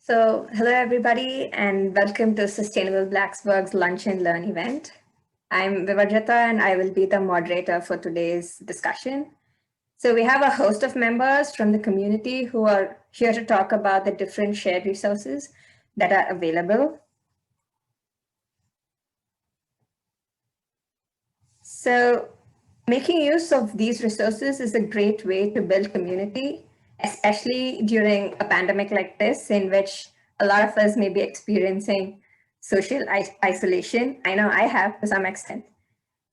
Hello everybody, and welcome to Sustainable Blacksburg's Lunch and Learn event. I'm Vivajata, and I will be the moderator for today's discussion. So we have a host of members from the community who are here to talk about the different shared resources that are available. So making use of these resources is a great way to build community, especially during a pandemic like this, in which a lot of us may be experiencing social isolation. I know I have to some extent.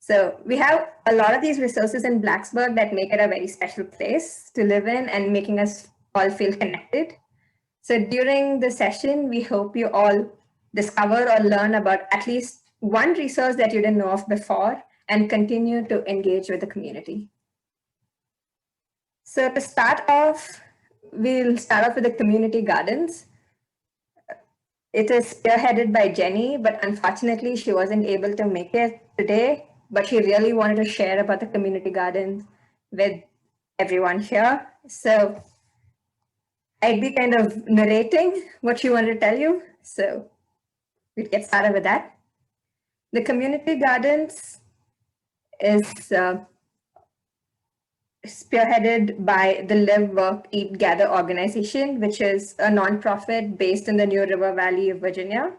So we have a lot of these resources in Blacksburg that make it a very special place to live in and making us all feel connected. So during the session, we hope you all discover or learn about at least one resource that you didn't know of before and continue to engage with the community. So to start off, we'll start off with the community gardens. It is spearheaded by Jenny, but unfortunately she wasn't able to make it today, but she really wanted to share about the community gardens with everyone here. So I'd be kind of narrating what she wanted to tell you. So we'll get started with that. The community gardens is spearheaded by the Live, Work, Eat, Gather organization, which is a nonprofit based in the New River Valley of Virginia.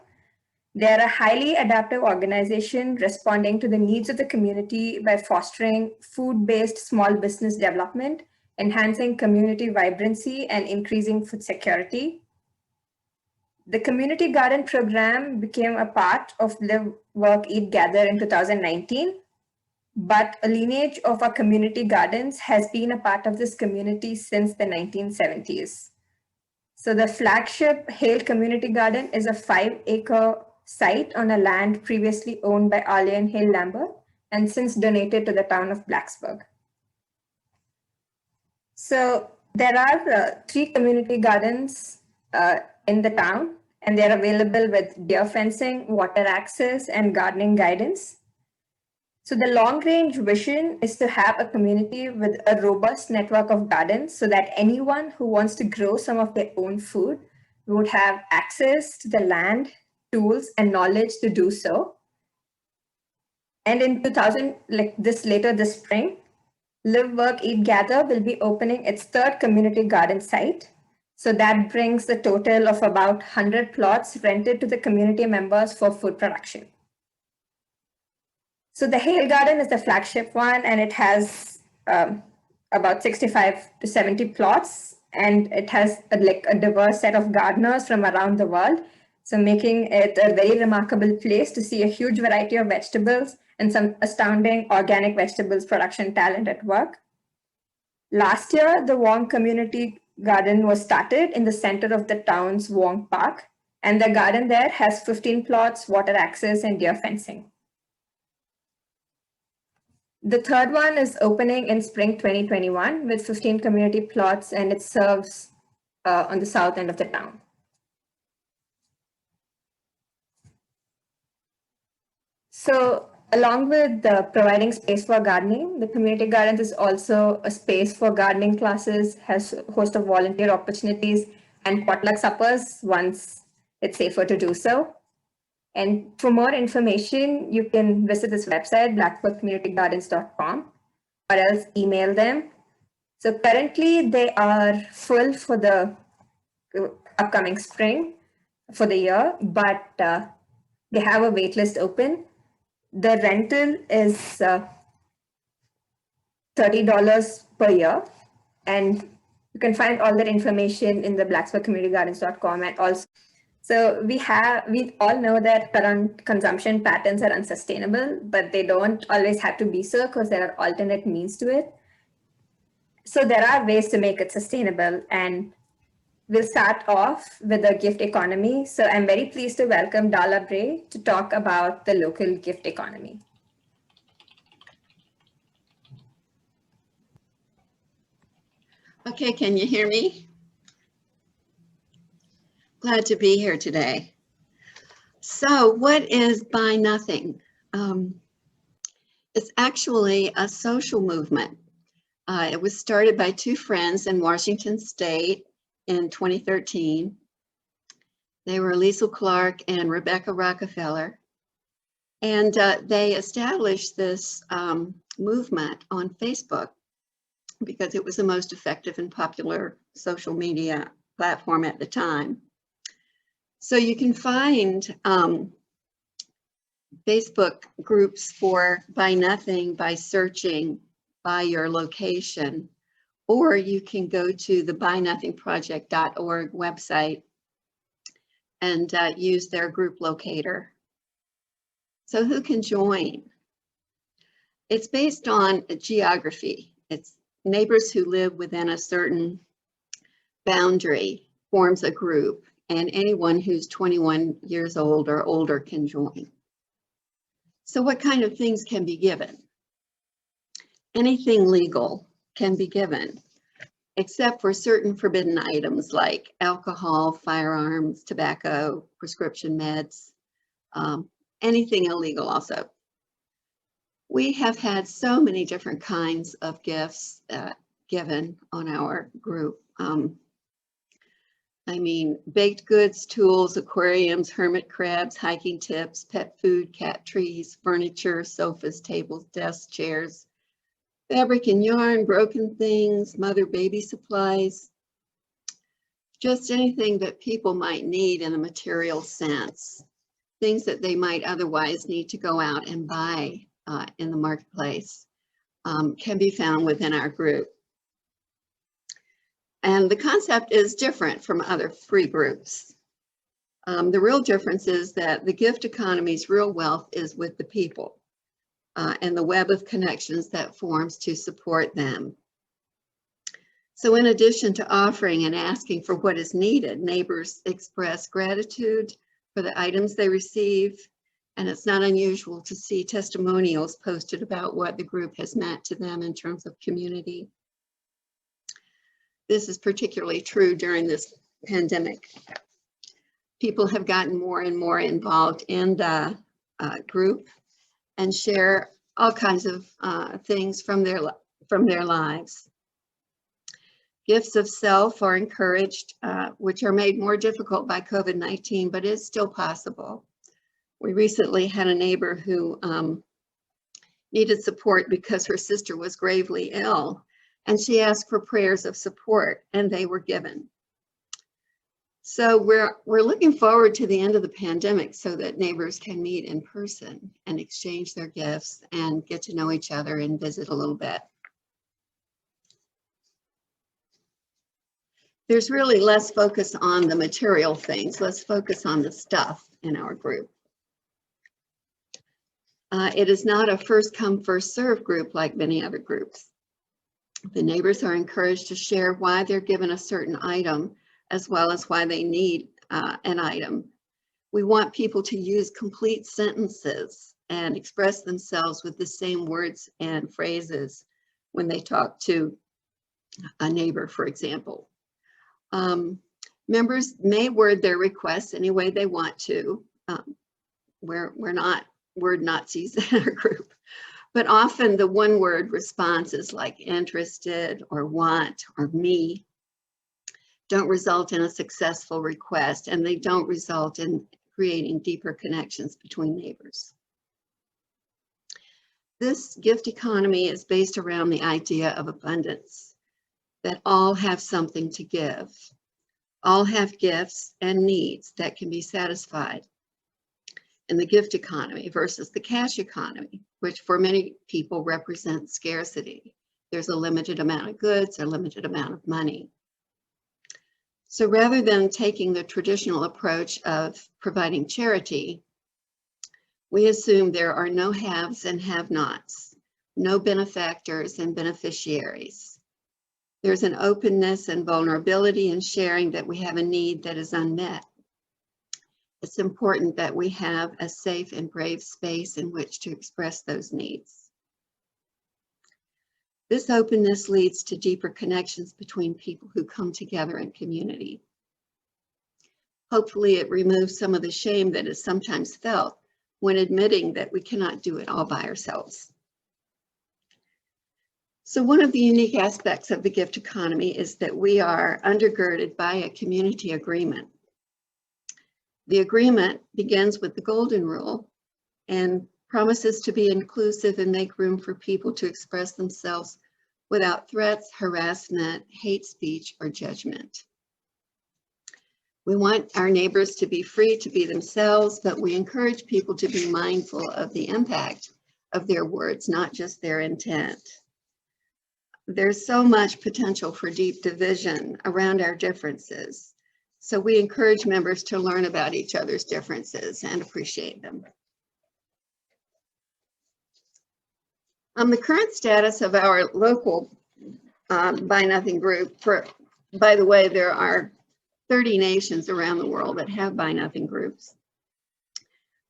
They're a highly adaptive organization responding to the needs of the community by fostering food-based small business development, enhancing community vibrancy, and increasing food security. The community garden program became a part of Live, Work, Eat, Gather in 2019. But a lineage of our community gardens has been a part of this community since the 1970s. So the flagship Hale Community Garden is a 5-acre site on a land previously owned by Arlene Hale Lambert and since donated to the town of Blacksburg. So there are 3 community gardens in the town, and they're available with deer fencing, water access, and gardening guidance. So the long-range vision is to have a community with a robust network of gardens so that anyone who wants to grow some of their own food would have access to the land, tools, and knowledge to do so. And in 2000, later this spring, Live, Work, Eat, Gather will be opening its 3rd community garden site. So that brings the total of about 100 plots rented to the community members for food production. So the Hale Garden is the flagship one, and it has about 65 to 70 plots, and it has a diverse set of gardeners from around the world. So making it a very remarkable place to see a huge variety of vegetables and some astounding organic vegetables production talent at work. Last year, the Wong Community Garden was started in the center of the town's Wong Park, and the garden there has 15 plots, water access, and deer fencing. The 3rd one is opening in spring 2021 with 15 community plots, and it serves on the south end of the town. So along with providing space for gardening, the community gardens is also a space for gardening classes, has a host of volunteer opportunities, and potluck suppers once it's safer to do so. And for more information, you can visit this website, blacksburgcommunitygardens.com, or else email them. So currently they are full for the upcoming spring for the year, but they have a wait list open. The rental is $30 per year, and you can find all that information in the blacksburgcommunitygardens.com. And also, so we all know that current consumption patterns are unsustainable, but they don't always have to be so because there are alternate means to it. So there are ways to make it sustainable, and we'll start off with the gift economy. So I'm very pleased to welcome Darla Bray to talk about the local gift economy. Okay, can you hear me? Glad to be here today. So what is Buy Nothing? It's actually a social movement. It was started by 2 friends in Washington State in 2013. They were Liesl Clark and Rebecca Rockefeller. And they established this movement on Facebook because it was the most effective and popular social media platform at the time. So you can find Facebook groups for Buy Nothing by searching by your location, or you can go to the buynothingproject.org website and use their group locator. So who can join? It's based on geography. It's neighbors who live within a certain boundary forms a group, and anyone who's 21 years old or older can join. So what kind of things can be given? Anything legal can be given, except for certain forbidden items like alcohol, firearms, tobacco, prescription meds, anything illegal also. We have had so many different kinds of gifts given on our group. I mean, baked goods, tools, aquariums, hermit crabs, hiking tips, pet food, cat trees, furniture, sofas, tables, desks, chairs, fabric and yarn, broken things, mother baby supplies, just anything that people might need in a material sense, things that they might otherwise need to go out and buy in the marketplace can be found within our group. And the concept is different from other free groups. The real difference is that the gift economy's real wealth is with the people and the web of connections that forms to support them. So in addition to offering and asking for what is needed, neighbors express gratitude for the items they receive, and it's not unusual to see testimonials posted about what the group has meant to them in terms of community. This is particularly true during this pandemic. People have gotten more and more involved in the group and share all kinds of things from their lives. Gifts of self are encouraged, which are made more difficult by COVID-19, but it's still possible. We recently had a neighbor who needed support because her sister was gravely ill, and she asked for prayers of support, and they were given. So we're looking forward to the end of the pandemic so that neighbors can meet in person and exchange their gifts and get to know each other and visit a little bit. There's really less focus on the material things, less focus on the stuff in our group. It is not a first come, first serve group like many other groups. The neighbors are encouraged to share why they're given a certain item, as well as why they need an item. We want people to use complete sentences and express themselves with the same words and phrases when they talk to a neighbor, for example. Members may word their requests any way they want to. We're not word Nazis in our group, but often the one word responses like interested or want or me don't result in a successful request, and they don't result in creating deeper connections between neighbors. This gift economy is based around the idea of abundance, that all have something to give. All have gifts and needs that can be satisfied in the gift economy versus the cash economy, which for many people represents scarcity. There's a limited amount of goods, a limited amount of money. So rather than taking the traditional approach of providing charity, we assume there are no haves and have-nots, no benefactors and beneficiaries. There's an openness and vulnerability in sharing that we have a need that is unmet. It's important that we have a safe and brave space in which to express those needs. This openness leads to deeper connections between people who come together in community. Hopefully, it removes some of the shame that is sometimes felt when admitting that we cannot do it all by ourselves. So one of the unique aspects of the gift economy is that we are undergirded by a community agreement. The agreement begins with the golden rule and promises to be inclusive and make room for people to express themselves without threats, harassment, hate speech, or judgment. We want our neighbors to be free to be themselves, but we encourage people to be mindful of the impact of their words, not just their intent. There's so much potential for deep division around our differences. So we encourage members to learn about each other's differences and appreciate them. The current status of our local Buy Nothing group, by the way, there are 30 nations around the world that have Buy Nothing groups.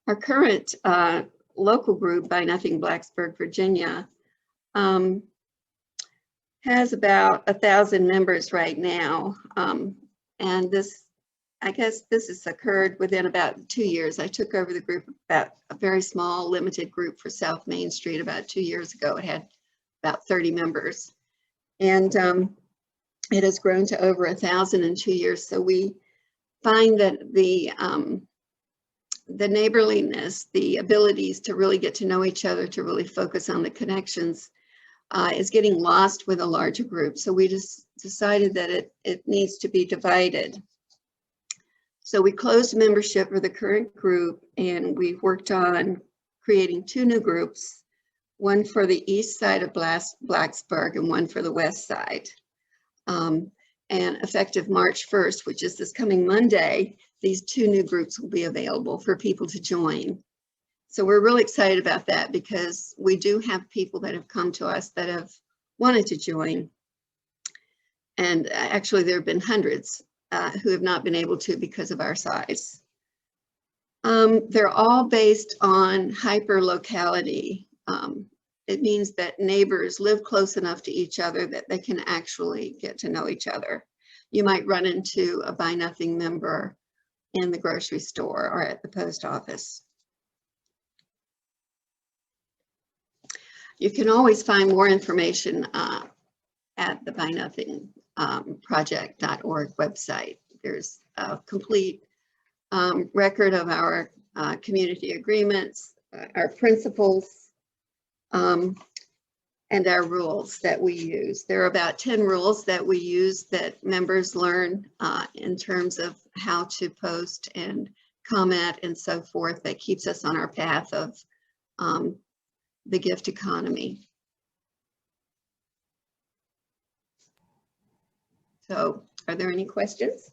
Our current local group, Buy Nothing Blacksburg, Virginia, has about 1,000 members right now. And I guess this has occurred within about 2 years. I took over the group, about a very small, limited group for South Main Street about 2 years ago. It had about 30 members. And it has grown to over 1,000 in 2 years. So we find that the neighborliness, the abilities to really get to know each other, to really focus on the connections, is getting lost with a larger group. So we just decided that it needs to be divided. So we closed membership for the current group, and we've worked on creating 2 new groups, one for the east side of Blacksburg and one for the west side. And effective March 1st, which is this coming Monday, these 2 new groups will be available for people to join. So we're really excited about that, because we do have people that have come to us that have wanted to join. And actually there have been hundreds who have not been able to because of our size. They're all based on hyper-locality. It means that neighbors live close enough to each other that they can actually get to know each other. You might run into a Buy Nothing member in the grocery store or at the post office. You can always find more information at the BuyNothingProject.org website. There's a complete record of our community agreements, our principles, and our rules that we use. There are about 10 rules that we use that members learn in terms of how to post and comment and so forth, that keeps us on our path of the gift economy. So, are there any questions?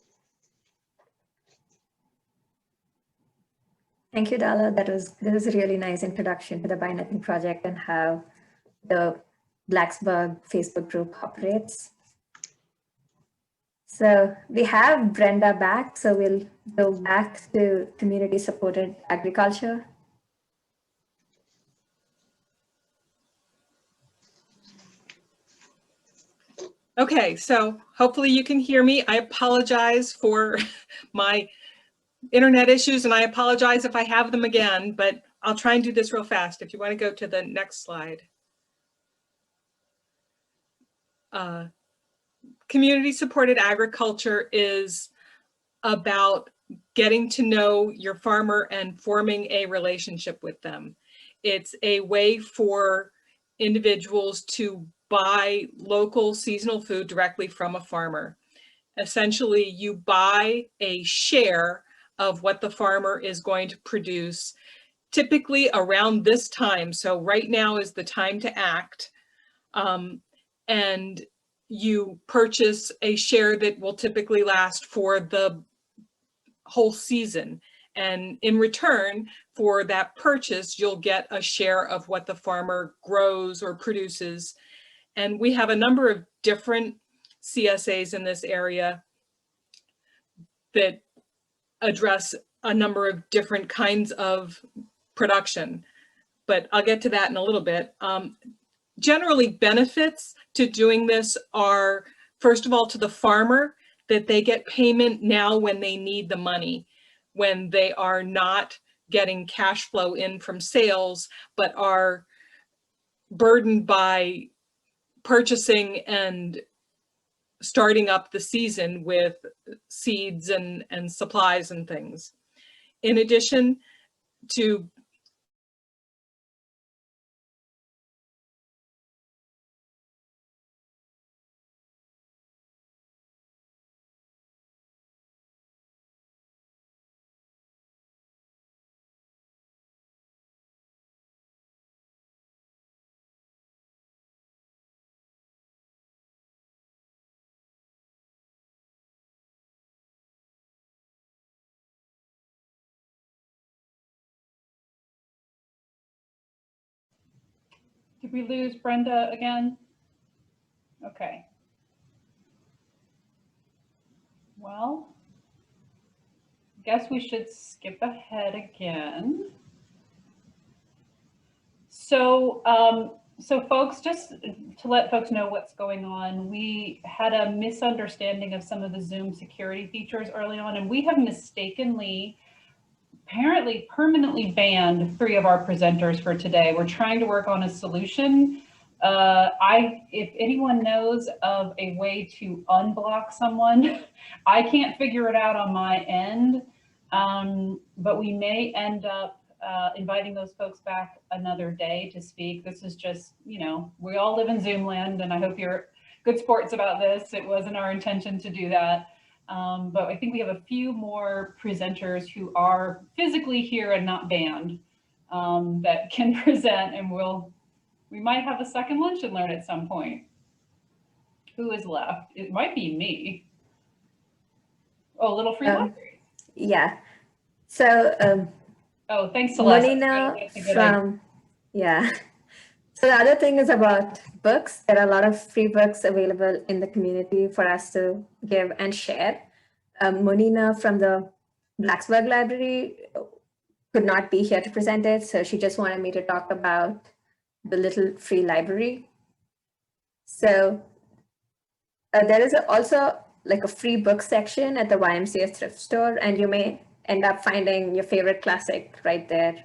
Thank you, Dala. That was a really nice introduction to the Buy Nothing project and how the Blacksburg Facebook group operates. So we have Brenda back, so we'll go back to community-supported agriculture. Okay, so hopefully you can hear me. I apologize for my internet issues, and I apologize if I have them again, but I'll try and do this real fast. If you want to go to the next slide. Community-supported agriculture is about getting to know your farmer and forming a relationship with them. It's a way for individuals to buy local seasonal food directly from a farmer. Essentially, you buy a share of what the farmer is going to produce, typically around this time. So right now is the time to act. And you purchase a share that will typically last for the whole season. And in return for that purchase, you'll get a share of what the farmer grows or produces. And we have a number of different CSAs in this area that address a number of different kinds of production, but I'll get to that in a little bit. Generally, benefits to doing this are, first of all, to the farmer, that they get payment now when they need the money, when they are not getting cash flow in from sales, but are burdened by purchasing and starting up the season with seeds and supplies and things. In addition to Did we lose Brenda again? Okay. Well, guess we should skip ahead again. So, so folks, just to let folks know what's going on, we had a misunderstanding of some of the Zoom security features early on, and we have mistakenly, apparently permanently banned 3 of our presenters for today. We're trying to work on a solution. If anyone knows of a way to unblock someone, I can't figure it out on my end, but we may end up inviting those folks back another day to speak. This is just, you know, we all live in Zoom land, and I hope you're good sports about this. It wasn't our intention to do that. But I think we have a few more presenters who are physically here and not banned that can present, and we might have a second lunch and learn at some point. Who is left? It might be me. Oh, Little Free Library. Yeah. So oh, thanks, Celeste. Monina yeah. So the other thing is about books. There are a lot of free books available in the community for us to give and share. Monina from the Blacksburg Library could not be here to present it, so she just wanted me to talk about the little free library. So there is also like a free book section at the YMCA thrift store, and you may end up finding your favorite classic right there,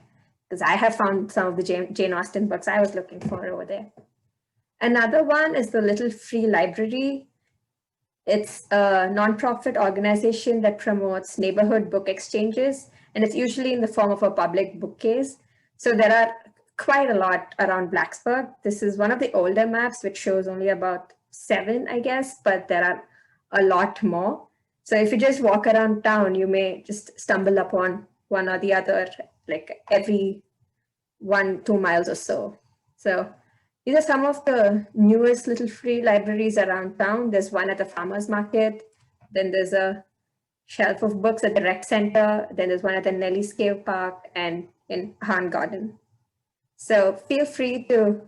because I have found some of the Jane Austen books I was looking for over there. Another one is the Little Free Library. It's a nonprofit organization that promotes neighborhood book exchanges, and it's usually in the form of a public bookcase. So there are quite a lot around Blacksburg. This is one of the older maps, which shows only about 7, I guess, but there are a lot more. So if you just walk around town, you may just stumble upon one or the other, like every 1-2 miles or so. So these are some of the newest little free libraries around town. There's one at the farmer's market. Then there's a shelf of books at the rec center. Then there's one at the Nelly's Cave Park and in Han Garden. So feel free to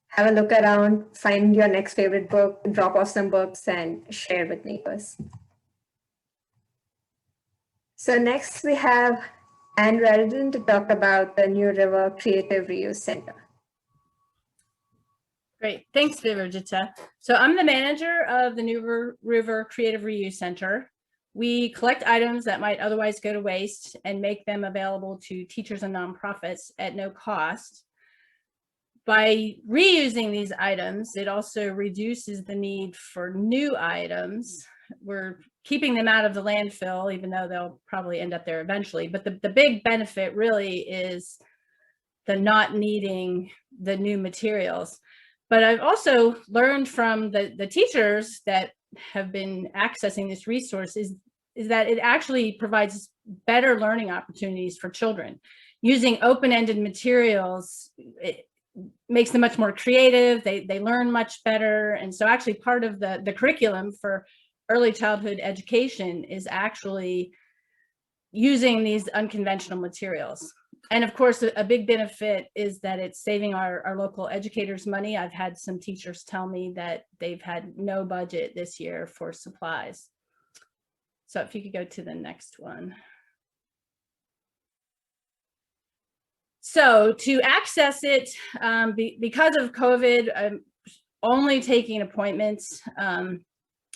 have a look around, find your next favorite book, drop off some books, and share with neighbors. So next we have Anne Reardon to talk about the New River Creative Reuse Center. Great, thanks, Viverjita. So I'm the manager of the New River Creative Reuse Center. We collect items that might otherwise go to waste and make them available to teachers and nonprofits at no cost. By reusing these items, it also reduces the need for new items. We're keeping them out of the landfill, even though they'll probably end up there eventually. But the big benefit really is the not needing the new materials. But I've also learned from the teachers that have been accessing this resource is that it actually provides better learning opportunities for children. Using open-ended materials, it makes them much more creative, they learn much better. And so actually part of the curriculum for early childhood education is actually using these unconventional materials. And of course, a big benefit is that it's saving our local educators money. I've had some teachers tell me that they've had no budget this year for supplies. So if you could go to the next one. So to access it, because of COVID, I'm only taking appointments.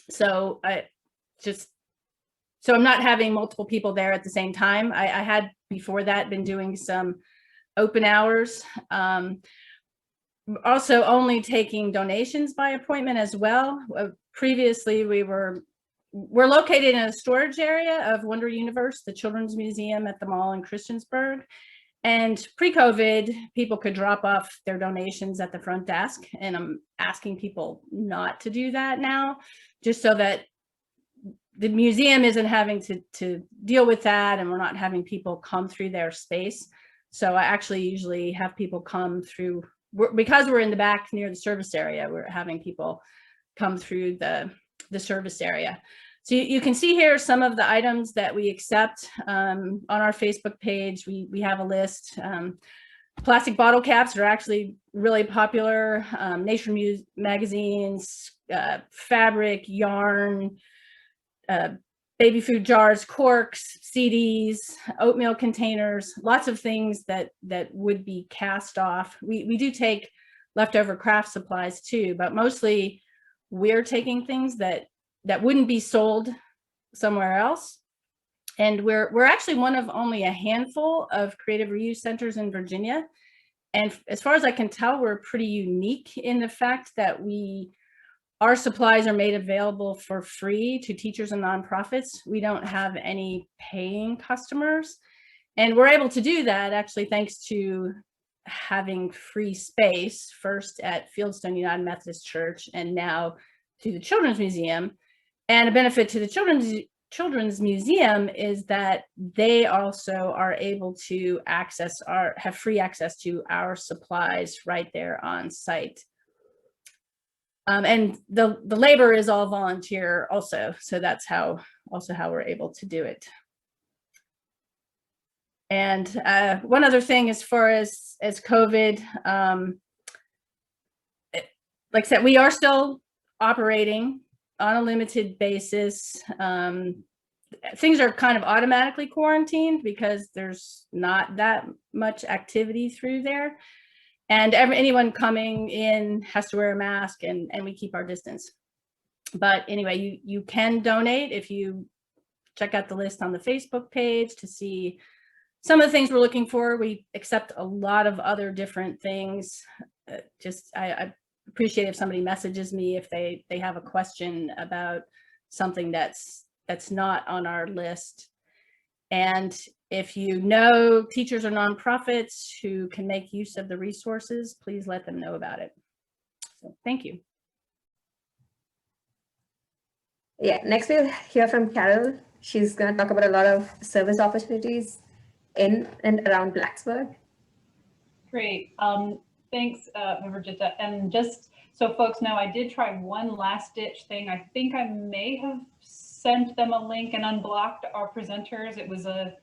So I'm not having multiple people there at the same time. I had before that been doing some open hours. Also only taking donations by appointment as well. Previously we were we're located in a storage area of Wonder Universe, the children's museum at the mall in Christiansburg. And pre-COVID, people could drop off their donations at the front desk. And I'm asking people not to do that now, just so that the museum isn't having to deal with that, and we're not having people come through their space. So I actually usually have people come through, because we're in the back near the service area, we're having people come through the service area. So you can see here some of the items that we accept on our Facebook page. We have a list. Plastic bottle caps are actually really popular. Nature magazines, fabric, yarn, baby food jars, corks, CDs, oatmeal containers, lots of things that would be cast off. We do take leftover craft supplies too, but mostly we're taking things that wouldn't be sold somewhere else. And we're actually one of only a handful of creative reuse centers in Virginia. And as far as I can tell, we're pretty unique in the fact that our supplies are made available for free to teachers and nonprofits. We don't have any paying customers. And we're able to do that actually thanks to having free space, first at Fieldstone United Methodist Church and now to the Children's Museum. And a benefit to the Children's Museum is that they also are able to have free access to our supplies right there on site. And the labor is all volunteer also. So that's how we're able to do it. And one other thing, as far as COVID, like I said, we are still operating on a limited basis. Things are kind of automatically quarantined because there's not that much activity through there. And anyone coming in has to wear a mask, and we keep our distance. But anyway, you can donate if you check out the list on the Facebook page to see some of the things we're looking for. We accept a lot of other different things. I appreciate if somebody messages me if they have a question about something that's not on our list. And if you know teachers or nonprofits who can make use of the resources, please let them know about it. So thank you. Yeah, next we'll hear from Carol. She's going to talk about a lot of service opportunities in and around Blacksburg. Great. Thanks, Virginia. And just so folks know, I did try one last ditch thing. I think I may have sent them a link and unblocked our presenters. It was a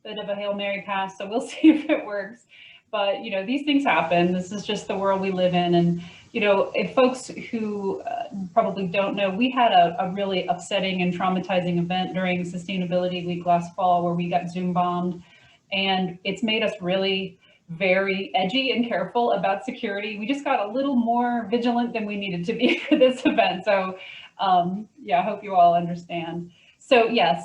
bit of a Hail Mary pass, so we'll see if it works. But, you know, these things happen. This is just the world we live in. And, you know, if folks who probably don't know, we had a really upsetting and traumatizing event during Sustainability Week last fall where we got Zoom bombed. And it's made us really very edgy and careful about security. We just got a little more vigilant than we needed to be for this event. So yeah, I hope you all understand. So yeah,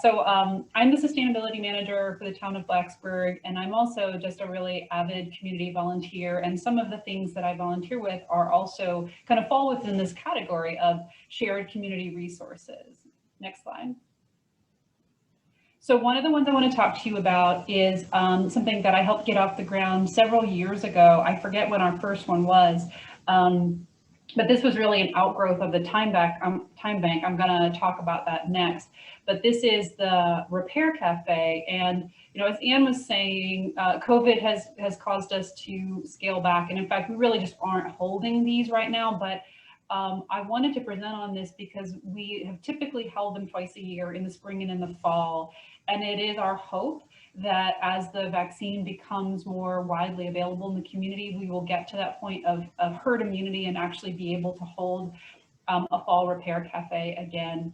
I'm the sustainability manager for the town of Blacksburg, and I'm also just a really avid community volunteer. And some of the things that I volunteer with are also kind of fall within this category of shared community resources. Next slide. So one of the ones I want to talk to you about is something that I helped get off the ground several years ago. I forget when our first one was, but this was really an outgrowth of the TimeBank. I'm going to talk about that next. But this is the Repair Cafe. And, you know, as Anne was saying, COVID has caused us to scale back. And in fact, we really just aren't holding these right now. But I wanted to present on this because we have typically held them twice a year, in the spring and in the fall. And it is our hope that as the vaccine becomes more widely available in the community, we will get to that point of herd immunity and actually be able to hold a fall repair cafe again.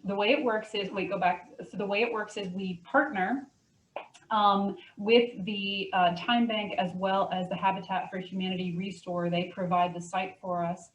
The way it works is, So the way it works is we partner with the TimeBank as well as the Habitat for Humanity Restore. They provide the site for us.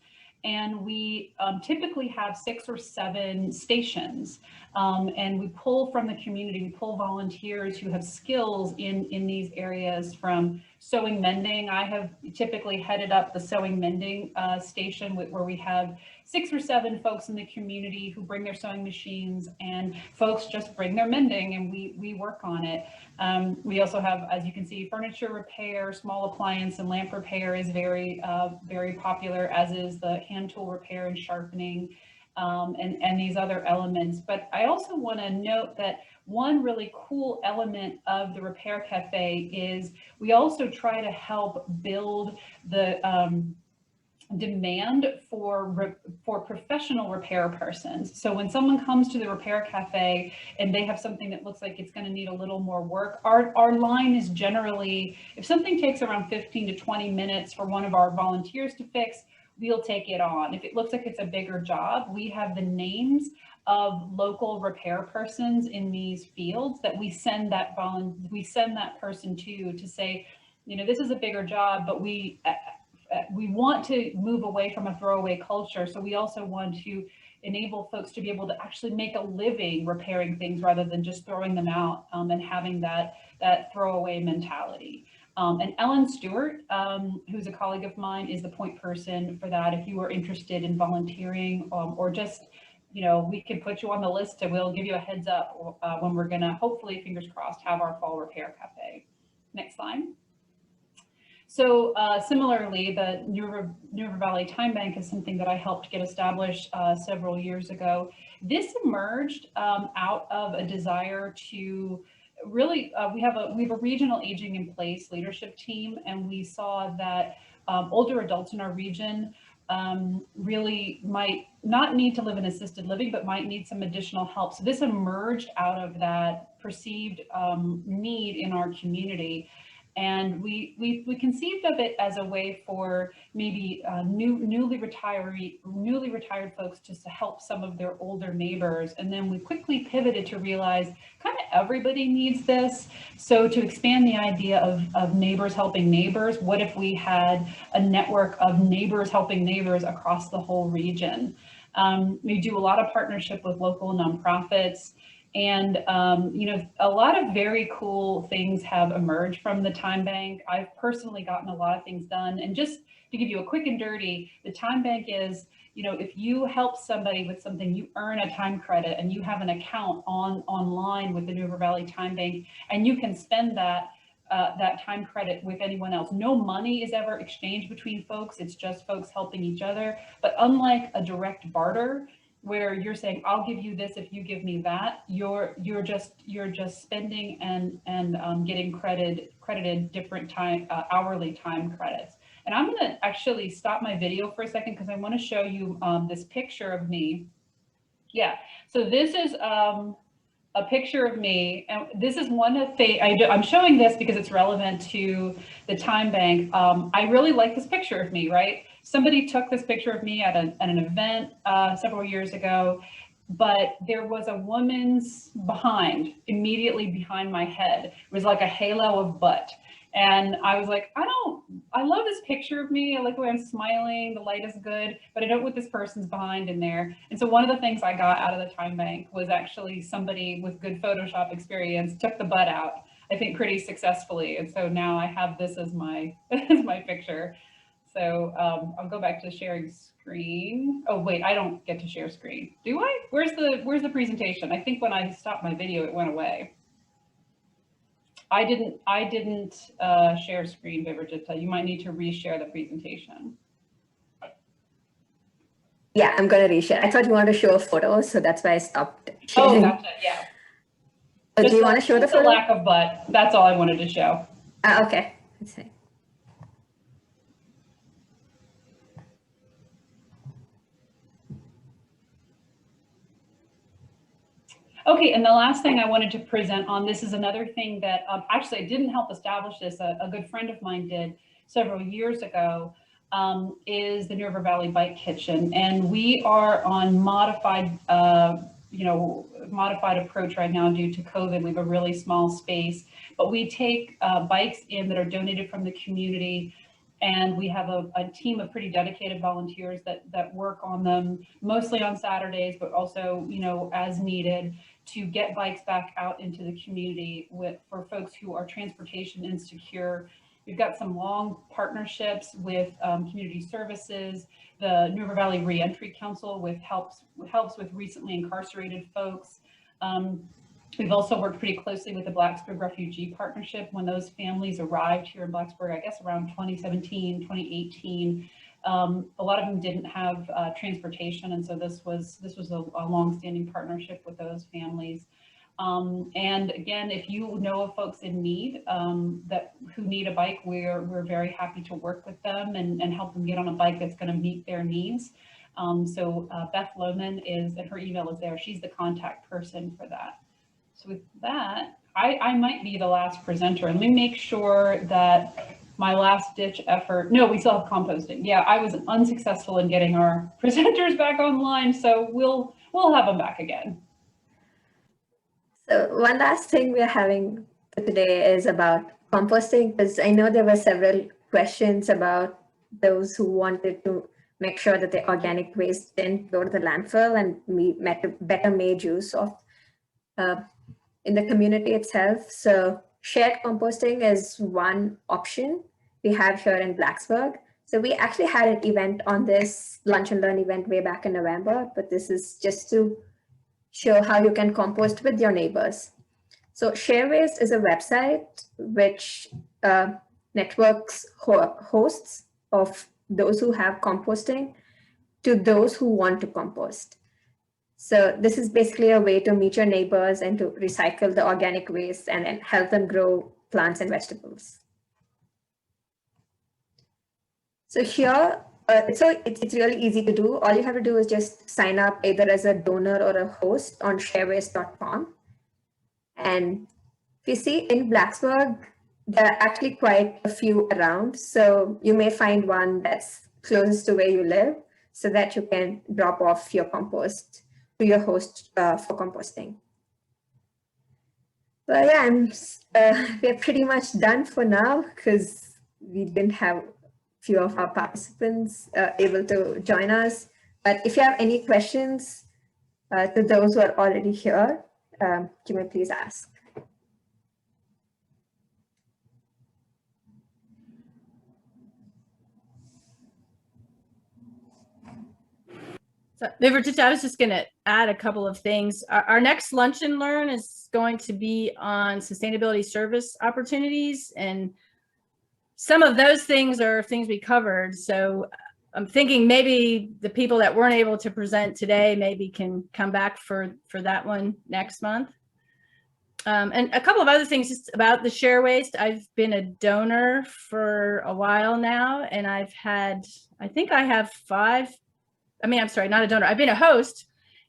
And we typically have 6 or 7 stations, and we pull from the community. We pull volunteers who have skills in these areas, from Sewing mending, I have typically headed up the sewing mending station where we have 6 or 7 folks in the community who bring their sewing machines, and folks just bring their mending and we work on it. We also have, as you can see, furniture repair, small appliance and lamp repair is very popular, as is the hand tool repair and sharpening, and these other elements. But I also want to note that one really cool element of the Repair Cafe is we also try to help build the demand for professional repair persons. So when someone comes to the Repair Cafe and they have something that looks like it's going to need a little more work, our line is generally, if something takes around 15 to 20 minutes for one of our volunteers to fix, we'll take it on. If it looks like it's a bigger job, we have the names of local repair persons in these fields that we send that person to say, you know, this is a bigger job, but we want to move away from a throwaway culture. So we also want to enable folks to be able to actually make a living repairing things rather than just throwing them out and having that throwaway mentality. And Ellen Stewart, who's a colleague of mine, is the point person for that. If you are interested in volunteering or just, you know, we can put you on the list and we'll give you a heads up when we're gonna, hopefully, fingers crossed, have our fall Repair Cafe. Next slide. So similarly, the New River Valley TimeBank is something that I helped get established several years ago. This emerged out of a desire to really, we have a regional aging in place leadership team, and we saw that older adults in our region really might not need to live in assisted living, but might need some additional help. So this emerged out of that perceived need in our community. And we conceived of it as a way for maybe newly retired folks just to help some of their older neighbors. And then we quickly pivoted to realize kind of everybody needs this. So to expand the idea of neighbors helping neighbors, what if we had a network of neighbors helping neighbors across the whole region? We do a lot of partnership with local nonprofits. And, you know, a lot of very cool things have emerged from the TimeBank. I've personally gotten a lot of things done. And just to give you a quick and dirty, the TimeBank is, you know, if you help somebody with something, you earn a time credit and you have an account online with the New River Valley TimeBank, and you can spend that time credit with anyone else. No money is ever exchanged between folks. It's just folks helping each other. But unlike a direct barter, where you're saying, I'll give you this if you give me that, you're just spending and getting credited different time hourly time credits. And I'm going to actually stop my video for a second because I want to show you this picture of me. Yeah, so this is a picture of me, and this is one of the I'm showing this because it's relevant to the TimeBank. I really like this picture of me, right? Somebody took this picture of me at an event several years ago, but there was a woman's immediately behind my head. It was like a halo of butt. And I was like, I love this picture of me. I like the way I'm smiling. The light is good, but I don't want this person's behind in there. And so one of the things I got out of the TimeBank was actually somebody with good Photoshop experience took the butt out, I think pretty successfully. And so now I have this as my picture. So I'll go back to sharing screen. Oh wait, I don't get to share screen. Do I? Where's the presentation? I think when I stopped my video, it went away. I didn't share screen, Viverjita. You might need to reshare the presentation. Yeah, I'm going to reshare. I thought you wanted to show a photo, so that's why I stopped sharing. Oh, gotcha, yeah. Do you want to show the photo? The lack of butt. That's all I wanted to show. Okay. Let's see. Okay, and the last thing I wanted to present on, this is another thing that actually I didn't help establish this, a good friend of mine did several years ago, is the New River Valley Bike Kitchen. And we are on modified approach right now due to COVID. We have a really small space, but we take bikes in that are donated from the community. And we have a team of pretty dedicated volunteers that work on them, mostly on Saturdays, but also, you know, as needed, to get bikes back out into the community for folks who are transportation insecure. We've got some long partnerships with community services, the New River Valley Reentry Council with helps with recently incarcerated folks. We've also worked pretty closely with the Blacksburg Refugee Partnership when those families arrived here in Blacksburg, I guess around 2017, 2018. A lot of them didn't have transportation, and so this was a long-standing partnership with those families. And again, if you know of folks in need who need a bike, we're very happy to work with them and help them get on a bike that's going to meet their needs. So Beth Lohman and her email is there. She's the contact person for that. So with that, I might be the last presenter. Let me make sure that my last ditch effort, no, we still have composting. Yeah, I was unsuccessful in getting our presenters back online, so we'll have them back again. So one last thing we're having for today is about composting, because I know there were several questions about those who wanted to make sure that the organic waste didn't go to the landfill and we better made use of in the community itself. So shared composting is one option we have here in Blacksburg. So we actually had an event on this lunch and learn event way back in November, but this is just to show how you can compost with your neighbors. So ShareWaste is a website which networks hosts of those who have composting to those who want to compost. So this is basically a way to meet your neighbors and to recycle the organic waste and then help them grow plants and vegetables. So here, it's really easy to do. All you have to do is just sign up either as a donor or a host on sharewaste.com. And if you see in Blacksburg, there are actually quite a few around. So you may find one that's closest to where you live so that you can drop off your compost to your host for composting. But yeah, we're pretty much done for now because we didn't have few of our participants able to join us. But if you have any questions to those who are already here, you may please ask. So, I was just going to add a couple of things. Our next Lunch and Learn is going to be on sustainability service opportunities, and some of those things are things we covered. So I'm thinking maybe the people that weren't able to present today maybe can come back for that one next month. And a couple of other things just about the ShareWaste. I've been a donor for a while now, and I've had, I think I have not a donor. I've been a host,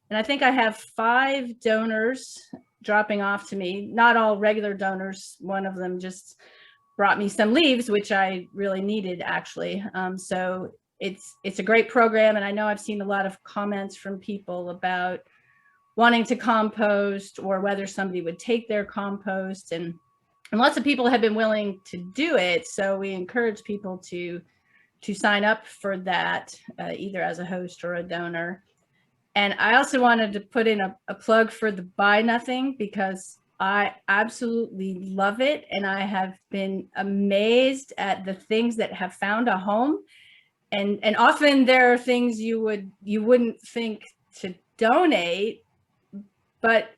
and I think I have 5 donors dropping off to me, not all regular donors. One of them just brought me some leaves, which I really needed actually. So it's a great program. And I know I've seen a lot of comments from people about wanting to compost or whether somebody would take their compost, and lots of people have been willing to do it. So we encourage people to sign up for that, either as a host or a donor. And I also wanted to put in a plug for the Buy Nothing, because I absolutely love it. And I have been amazed at the things that have found a home. And often there are things you wouldn't think to donate, but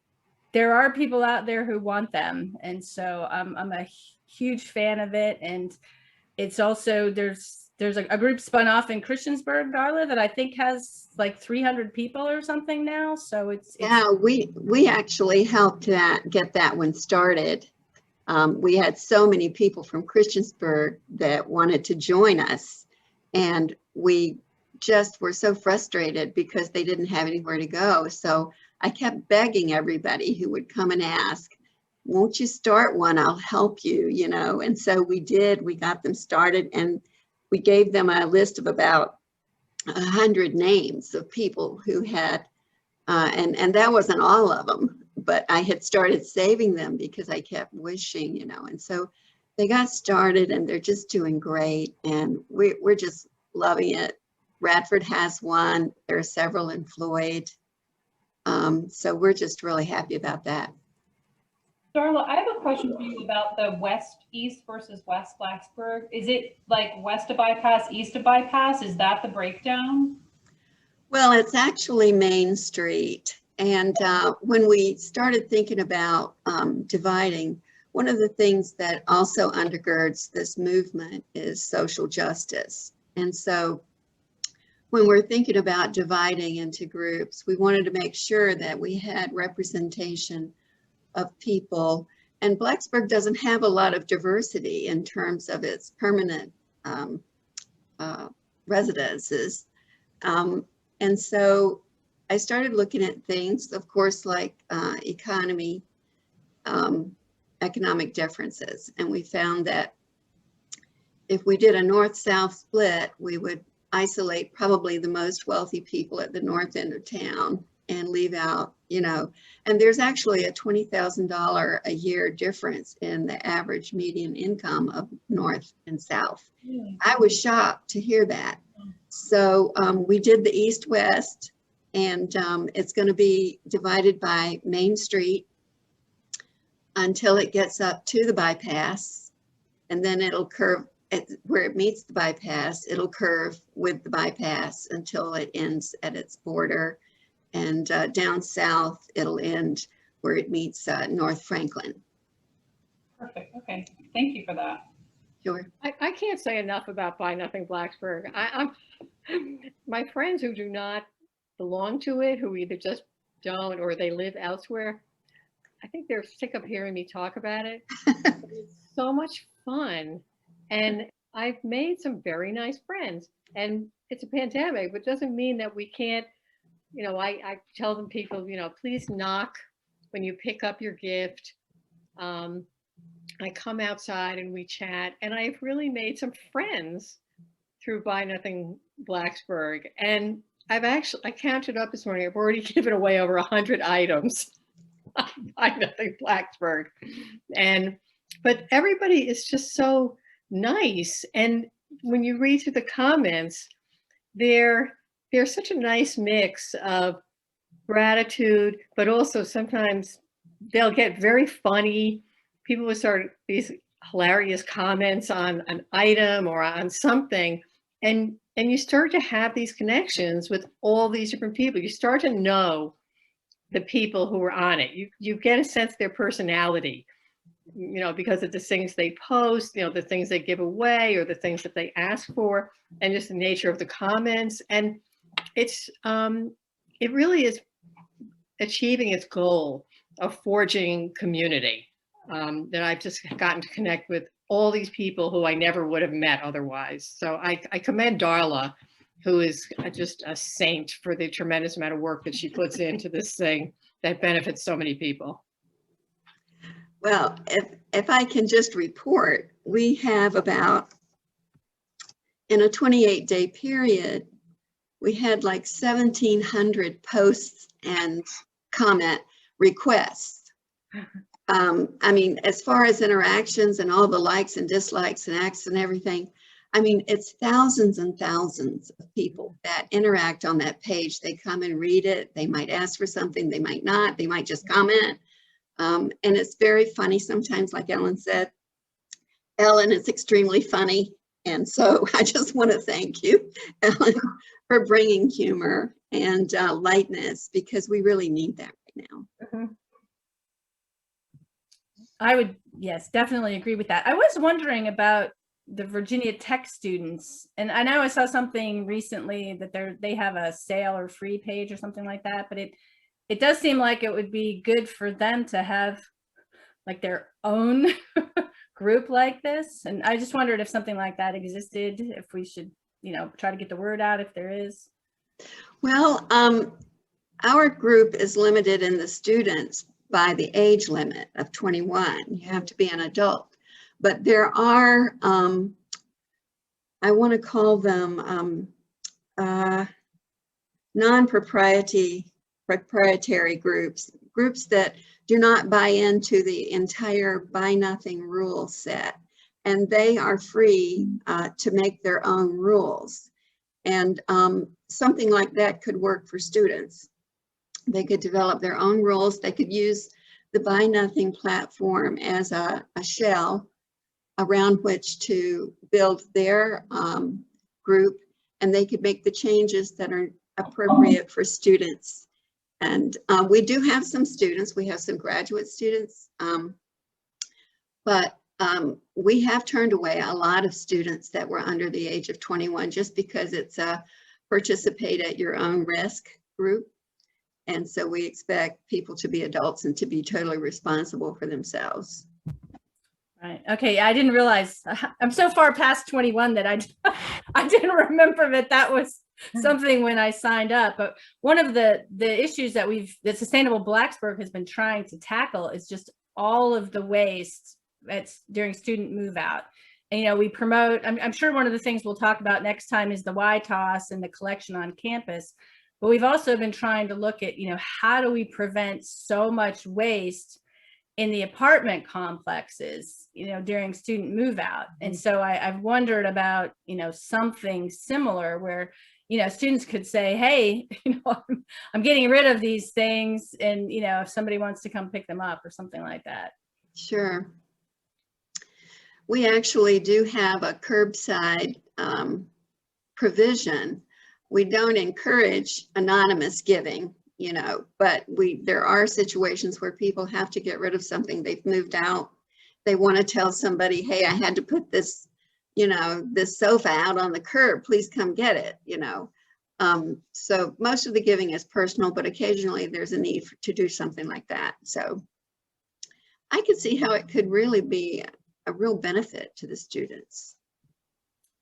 there are people out there who want them. And so I'm a huge fan of it. And it's also, there's a group spun off in Christiansburg, Darla, that I think has like 300 people or something now. So it's yeah, we actually helped get that one started. We had so many people from Christiansburg that wanted to join us, and we just were so frustrated because they didn't have anywhere to go. So I kept begging everybody who would come and ask, won't you start one? I'll help you, you know. And so we did. We got them started, and we gave them a list of about 100 names of people who had, and that wasn't all of them, but I had started saving them because I kept wishing, you know. And so they got started, and they're just doing great, and we're just loving it. Radford has one. There are several in Floyd. So we're just really happy about that. Darla, I have a question for you about the east versus west Blacksburg. Is it like west of bypass, east of bypass? Is that the breakdown? Well, it's actually Main Street. And when we started thinking about dividing, one of the things that also undergirds this movement is social justice. And so when we're thinking about dividing into groups, we wanted to make sure that we had representation of people. And Blacksburg doesn't have a lot of diversity in terms of its permanent residences. And so I started looking at things, of course, like economic differences. And we found that if we did a north-south split, we would isolate probably the most wealthy people at the north end of town and leave out, and there's actually a $20,000 a year difference in the average median income of north and south. I was shocked to hear that. So we did the east-west, and it's going to be divided by Main Street until it gets up to the bypass, and then it'll curve where it meets the bypass. It'll curve with the bypass until it ends at its border, and down south it'll end where it meets North Franklin. Perfect. Okay. Thank you for that. Sure. I can't say enough about Buy Nothing Blacksburg. I'm my friends who do not belong to it, who either just don't or they live elsewhere, I think they're sick of hearing me talk about it. It's so much fun. And I've made some very nice friends. And it's a pandemic, but it doesn't mean that we can't, I tell them people, please knock when you pick up your gift. I come outside and we chat, and I've really made some friends through Buy Nothing Blacksburg. And I counted up this morning, I've already given away over 100 items on Buy Nothing Blacksburg. But everybody is just so nice. And when you read through the comments, there's such a nice mix of gratitude, but also sometimes they'll get very funny. People will start these hilarious comments on an item or on something, and you start to have these connections with all these different people. You start to know the people who are on it. You get a sense of their personality, because of the things they post, the things they give away or the things that they ask for, and just the nature of the comments. And it really is achieving its goal of forging community. That I've just gotten to connect with all these people who I never would have met otherwise. So I commend Darla, who is just a saint for the tremendous amount of work that she puts into this thing that benefits so many people. Well, if I can just report, we have in a 28-day period, we had like 1,700 posts and comment requests. As far as interactions and all the likes and dislikes and acts and everything, it's thousands and thousands of people that interact on that page. They come and read it. They might ask for something. They might not. They might just comment. And it's very funny sometimes, like Ellen said. Ellen is extremely funny. And so I just want to thank you, Ellen, for bringing humor and lightness, because we really need that right now. Mm-hmm. I would, yes, definitely agree with that. I was wondering about the Virginia Tech students, and I know I saw something recently that they have a sale or free page or something like that, but it does seem like it would be good for them to have like their own group like this. And I just wondered if something like that existed, if we should, try to get the word out if there is. Well, our group is limited in the students by the age limit of 21. You have to be an adult. But there are, I want to call them non-proprietary groups that do not buy into the entire Buy Nothing rule set. And they are free to make their own rules. And something like that could work for students. They could develop their own rules. They could use the Buy Nothing platform as a shell around which to build their group, and they could make the changes that are appropriate for students. And we do have some students, we have some graduate students, but we have turned away a lot of students that were under the age of 21 just because it's a participate at your own risk group. And so we expect people to be adults and to be totally responsible for themselves. Right. Okay. I didn't realize I'm so far past 21 that I didn't remember that was something when I signed up. But one of the issues that the Sustainable Blacksburg has been trying to tackle is just all of the waste that's during student move out. And, you know, we promote, I'm sure one of the things we'll talk about next time is the Y-Toss and the collection on campus. But we've also been trying to look at, you know, how do we prevent so much waste in the apartment complexes, you know, during student move out. And so I've wondered about, you know, something similar where, you know, students could say, hey, you know, I'm getting rid of these things. And, you know, if somebody wants to come pick them up or something like that. Sure. We actually do have a curbside provision. We don't encourage anonymous giving, you know, but there are situations where people have to get rid of something. They've moved out. They want to tell somebody, hey, I had to put this, you know, this sofa out on the curb, please come get it, you know. So most of the giving is personal, but occasionally there's a need to do something like that. So I could see how it could really be a real benefit to the students.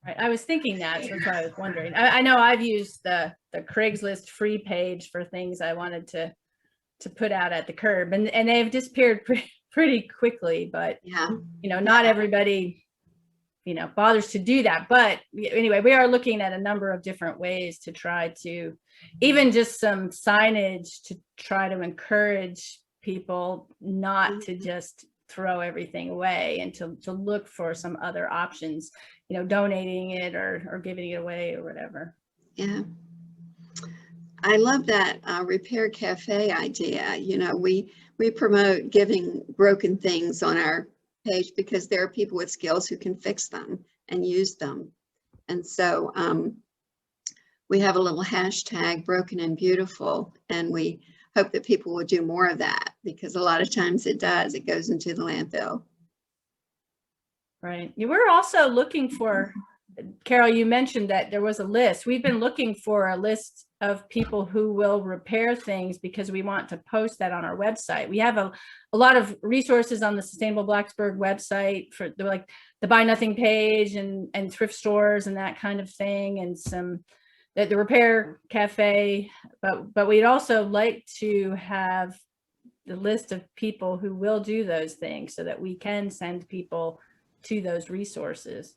Right. I was thinking that, so that's why I was wondering. I know I've used the Craigslist free page for things I wanted to put out at the curb, and they've disappeared pretty quickly, but Yeah, you know, not everybody, you know, bothers to do that. But anyway, we are looking at a number of different ways to try to, even just some signage to try to encourage people not to just throw everything away and to look for some other options, you know, donating it or giving it away or whatever. yeah. I love that repair cafe idea. You know, we promote giving broken things on our page because there are people with skills who can fix them and use them. And so we have a little hashtag broken and beautiful, and we hope that people will do more of that because a lot of times it goes into the landfill. Right. We're also looking for, Carol, you mentioned that there was a list. We've been looking for a list of people who will repair things because we want to post that on our website. We have a lot of resources on the Sustainable Blacksburg website for like the Buy Nothing page and thrift stores and that kind of thing, and some the repair cafe, but we'd also like to have the list of people who will do those things so that we can send people to those resources.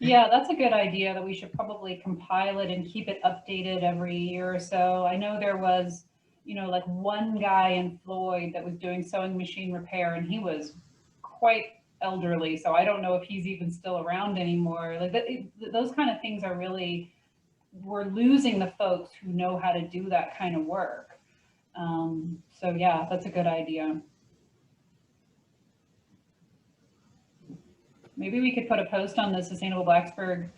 Yeah, that's a good idea that we should probably compile it and keep it updated every year or so. I know there was, you know, like one guy in Floyd that was doing sewing machine repair, and he was quite elderly. So I don't know if he's even still around anymore. Like those kind of things are really, we're losing the folks who know how to do that kind of work. So yeah, that's a good idea. Maybe we could put a post on the Sustainable Blacksburg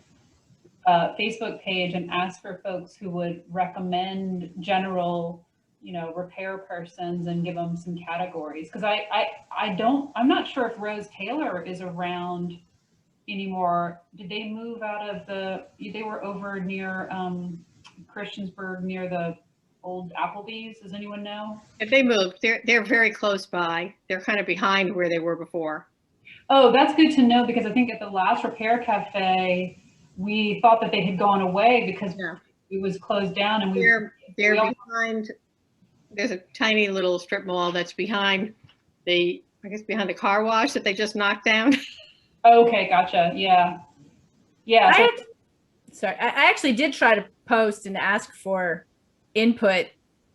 Facebook page and ask for folks who would recommend general, you know, repair persons and give them some categories. Because I'm not sure if Rose Taylor is around anymore. Did they move out of they were over near Christiansburg near the old Applebee's? Does anyone know? If they moved, they're very close by. They're kind of behind where they were before. Oh, that's good to know, because I think at the last repair cafe, we thought that they had gone away because it was closed down, and they're behind. There's a tiny little strip mall that's behind behind the car wash that they just knocked down. Okay, gotcha. Yeah. Yeah. I actually did try to post and ask for input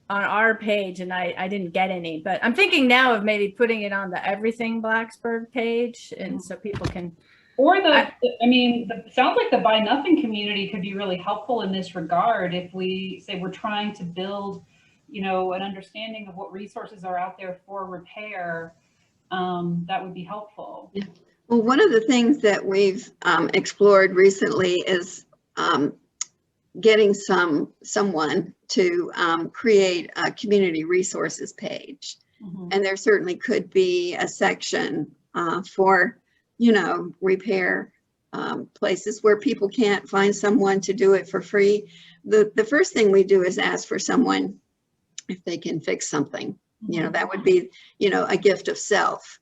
on our page, and I didn't get any, but I'm thinking now of maybe putting it on the Everything Blacksburg page, and so people can. Or sounds like the Buy Nothing community could be really helpful in this regard if we say we're trying to build you know, an understanding of what resources are out there for repair, that would be helpful. Well, one of the things that we've explored recently is getting someone to create a community resources page. Mhm. And there certainly could be a section for, you know, repair places where people can't find someone to do it for free. The first thing we do is ask for someone if they can fix something. You know, that would be, you know, a gift of self.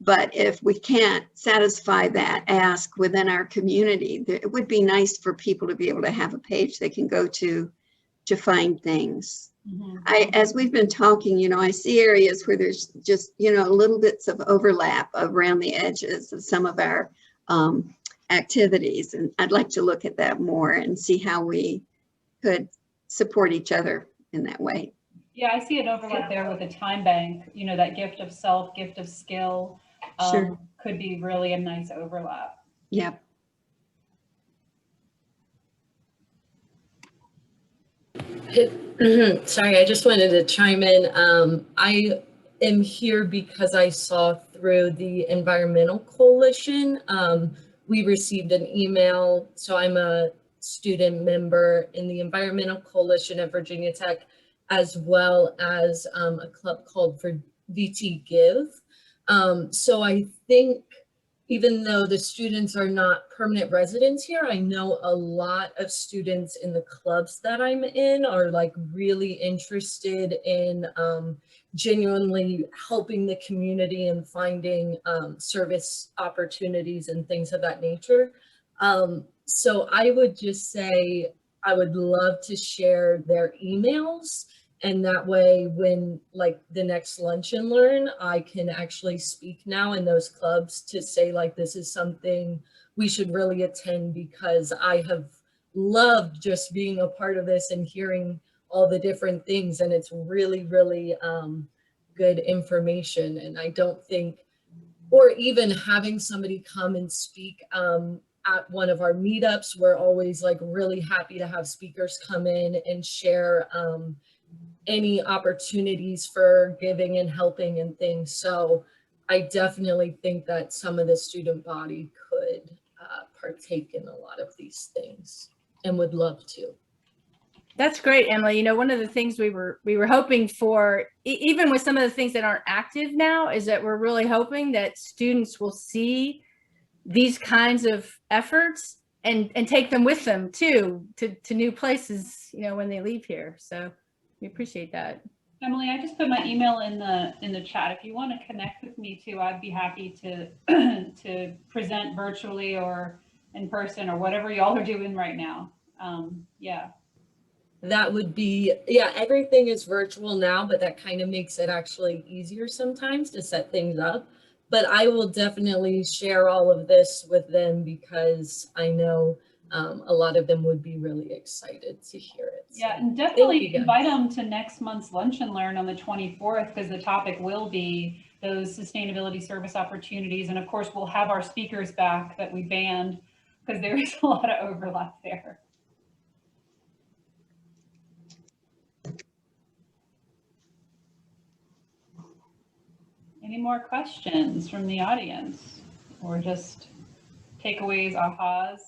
But if we can't satisfy that ask within our community, it would be nice for people to be able to have a page they can go to find things. As we've been talking, you know, I see areas where there's just, you know, little bits of overlap around the edges of some of our activities. And I'd like to look at that more and see how we could support each other in that way. Yeah, I see an overlap there with the time bank, you know, that gift of self, gift of skill, Sure. could be really a nice overlap. Yep. Sorry, I just wanted to chime in. I am here because I saw through the Environmental Coalition, we received an email. So I'm a student member in the Environmental Coalition at Virginia Tech, as well as a club called for VT Give. So I think even though the students are not permanent residents here, I know a lot of students in the clubs that I'm in are like really interested in genuinely helping the community and finding service opportunities and things of that nature. So I would just say, I would love to share their emails. And that way, when like the next Lunch and Learn, I can actually speak now in those clubs to say like, this is something we should really attend, because I have loved just being a part of this and hearing all the different things. And it's really, really good information. And I don't think, or even having somebody come and speak at one of our meetups, we're always like really happy to have speakers come in and share any opportunities for giving and helping and things. So I definitely think that some of the student body could partake in a lot of these things and would love to. That's great, Emily. You know, one of the things we were hoping for, even with some of the things that aren't active now, is that we're really hoping that students will see these kinds of efforts and take them with them too, to new places, you know, when they leave here. So we appreciate that. Emily, I just put my email in the chat. If you want to connect with me too, I'd be happy to to present virtually or in person or whatever y'all are doing right now. Yeah. That would be, yeah, everything is virtual now, but that kind of makes it actually easier sometimes to set things up. But I will definitely share all of this with them, because I know a lot of them would be really excited to hear it. So, yeah, and definitely invite them to next month's Lunch and Learn on the 24th, because the topic will be those sustainability service opportunities. And of course, we'll have our speakers back that we banned, because there is a lot of overlap there. Any more questions from the audience, or just takeaways, ahas?